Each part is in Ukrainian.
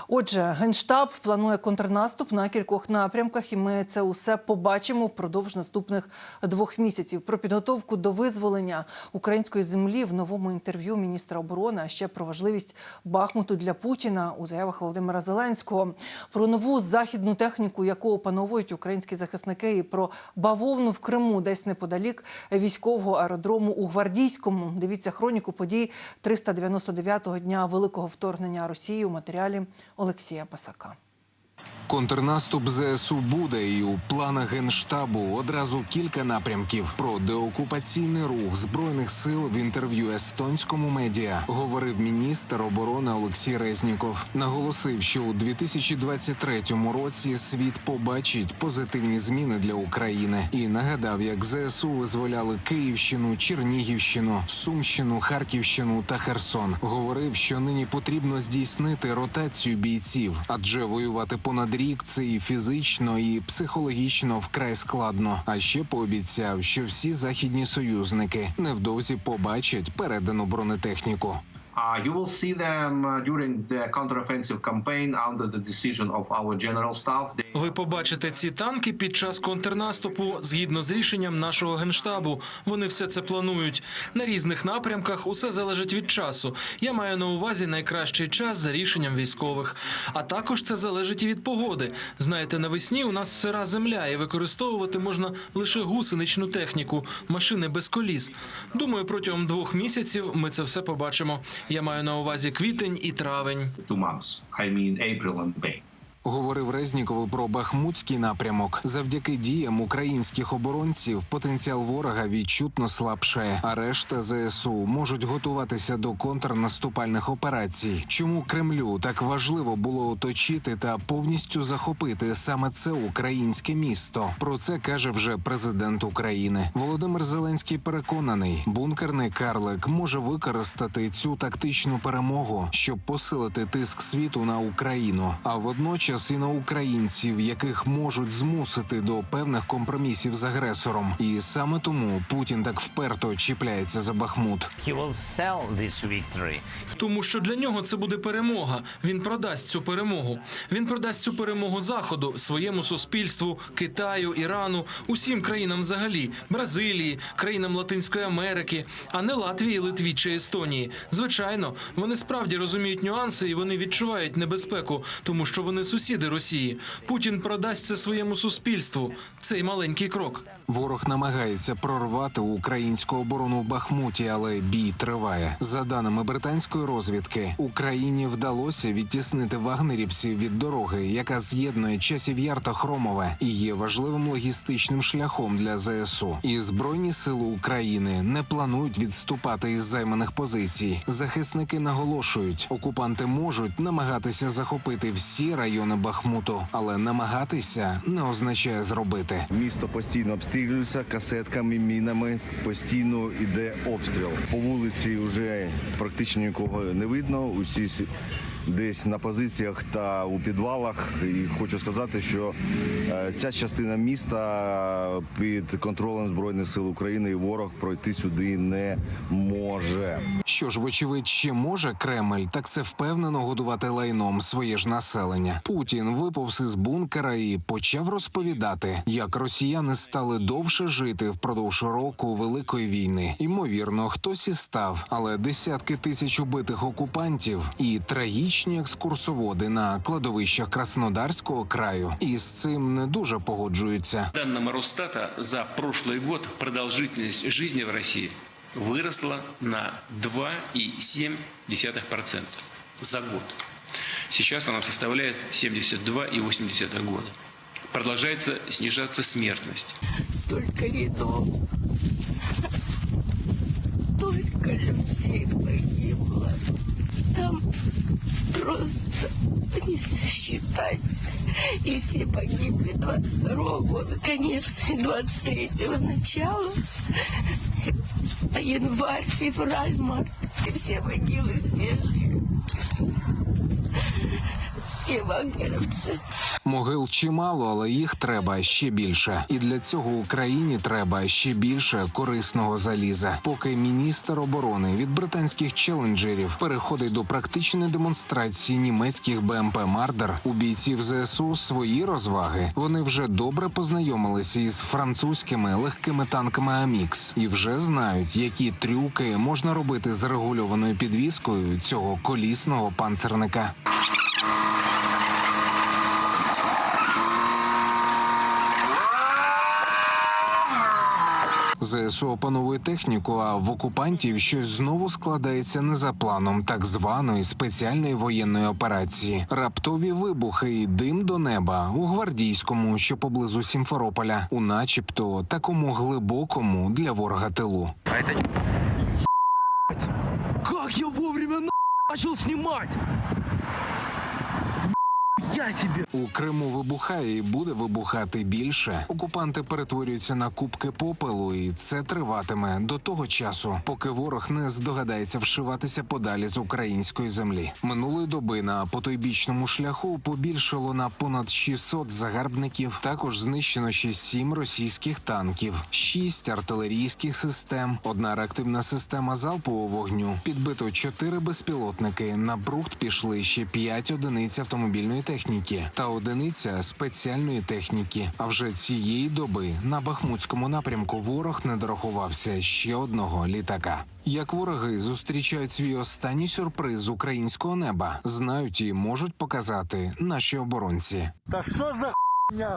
Отже, Генштаб планує контрнаступ на кількох напрямках, і ми це усе побачимо впродовж наступних 2 місяців. Про підготовку до визволення української землі в новому інтерв'ю міністра оборони, а ще про важливість Бахмуту для Путіна у заявах Володимира Зеленського, про нову західну техніку, яку опановують українські захисники, і про бавовну в Криму, десь неподалік військового аеродрому у Гвардійському. Дивіться хроніку подій 399-го дня великого вторгнення Росії у матеріалі Олексія Пасака. Контрнаступ ЗСУ буде, і у планах Генштабу одразу кілька напрямків. Про деокупаційний рух Збройних сил в інтерв'ю естонському медіа говорив міністр оборони Олексій Резніков. Наголосив, що у 2023 році світ побачить позитивні зміни для України. І нагадав, як ЗСУ визволяли Київщину, Чернігівщину, Сумщину, Харківщину та Херсон. Говорив, що нині потрібно здійснити ротацію бійців, адже воювати понад рік це і фізично, і психологічно вкрай складно. А ще пообіцяв, що всі західні союзники невдовзі побачать передану бронетехніку. You will see them during the counteroffensive campaign under the decision of our general staff. Ви побачите ці танки під час контрнаступу згідно з рішенням нашого Генштабу. Вони все це планують. На різних напрямках усе залежить від часу. Я маю на увазі найкращий час за рішенням військових. А також це залежить і від погоди. Знаєте, навесні у нас сира земля і використовувати можна лише гусеничну техніку, машини без коліс. Думаю, протягом 2 місяців ми це все побачимо. Я маю на увазі квітень і травень. 2 months. I mean April and May. Говорив Резніков про Бахмутський напрямок. Завдяки діям українських оборонців потенціал ворога відчутно слабшає, а решта ЗСУ можуть готуватися до контрнаступальних операцій. Чому Кремлю так важливо було оточити та повністю захопити саме це українське місто? Про це каже вже президент України. Володимир Зеленський переконаний, бункерний карлик може використати цю тактичну перемогу, щоб посилити тиск світу на Україну, а водночас і на українців, яких можуть змусити до певних компромісів з агресором. І саме тому Путін так вперто чіпляється за Бахмут. Тому що для нього це буде перемога. Він продасть цю перемогу. Він продасть цю перемогу Заходу, своєму суспільству, Китаю, Ірану, усім країнам взагалі, Бразилії, країнам Латинської Америки, а не Латвії, Литві чи Естонії. Звичайно, вони справді розуміють нюанси і вони відчувають небезпеку, тому що вони сусіди Росії. Путін продасть це своєму суспільству. Цей маленький крок. Ворог намагається прорвати українську оборону в Бахмуті, але бій триває. За даними британської розвідки, Україні вдалося відтіснити вагнерівців від дороги, яка з'єднує Часів Яр та Хромове і є важливим логістичним шляхом для ЗСУ. І Збройні сили України не планують відступати із займаних позицій. Захисники наголошують, окупанти можуть намагатися захопити всі райони Бахмуту, але намагатися не означає зробити. Місто постійно обстрілюється касетками, мінами, постійно йде обстріл. По вулиці вже практично нікого не видно, усі десь на позиціях та у підвалах. І хочу сказати, що ця частина міста під контролем Збройних сил України, і ворог пройти сюди не може. Що ж, вочевидь, ще може Кремль, так це впевнено годувати лайном своє ж населення. Путін виповз із бункера і почав розповідати, як росіяни стали довше жити впродовж року Великої війни. Ймовірно, хтось і став, але десятки тисяч убитих окупантів і трагічні екскурсоводи на кладовищах Краснодарського краю із цим не дуже погоджуються. По данным Росстата, за прошлый год продолжительность жизни в России выросла на 2,7% за год. Сейчас она составляет 72,8 года. Продолжается снижаться смертность. Столько рядов, столько людей погибло. Там просто не сосчитать. И все погибли 22-го года, конец 23-го, начало. А январь, февраль, март, и все могилы свежие. Все вагнеровцы. Могил чимало, але їх треба ще більше. І для цього Україні треба ще більше корисного заліза. Поки міністр оборони від британських челенджерів переходить до практичної демонстрації німецьких БМП «Мардер», у бійців ЗСУ свої розваги. Вони вже добре познайомилися із французькими легкими танками «Амікс» і вже знають, які трюки можна робити з регульованою підвіскою цього колісного панцерника. ЗСУ опановує техніку, а в окупантів щось знову складається не за планом так званої спеціальної воєнної операції. Раптові вибухи і дим до неба у Гвардійському, що поблизу Сімферополя, у начебто такому глибокому для ворога тилу. Как я вовремя начал снимать? Я себе. У Криму вибухає і буде вибухати більше. Окупанти перетворюються на кубки попелу, і це триватиме до того часу, поки ворог не здогадається вшиватися подалі з української землі. Минулої доби на потойбічному шляху побільшало на понад 600 загарбників. Також знищено ще 7 російських танків, 6 артилерійських систем, 1 реактивна система залпового вогню, підбито 4 безпілотники. На брухт пішли ще 5 одиниць автомобільної техніки та одиниця спеціальної техніки. А вже цієї доби на Бахмутському напрямку ворог не дорахувався ще одного літака. Як вороги зустрічають свій останній сюрприз з українського неба, знають і можуть показати наші оборонці. Та що за хуйня?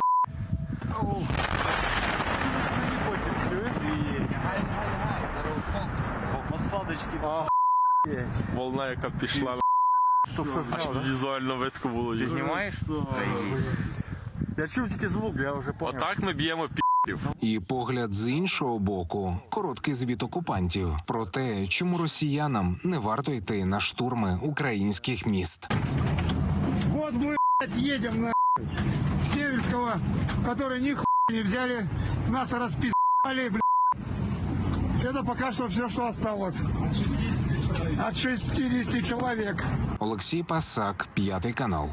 Посадочки. Волна, яка пішла. Щоб все зняв, да? Візуально видко було. Ти знімаєш? Я чув тільки звук, я вже поняв. Отак ми б'ємо пі***ів. І погляд з іншого боку – короткий звіт окупантів про те, чому росіянам не варто йти на штурми українських міст. Вот мы, едем на Северского, который ни хуя не взяли, нас распиздали, Это пока что все, что осталось. От 60 человек. Олексій Пасак, 5 канал.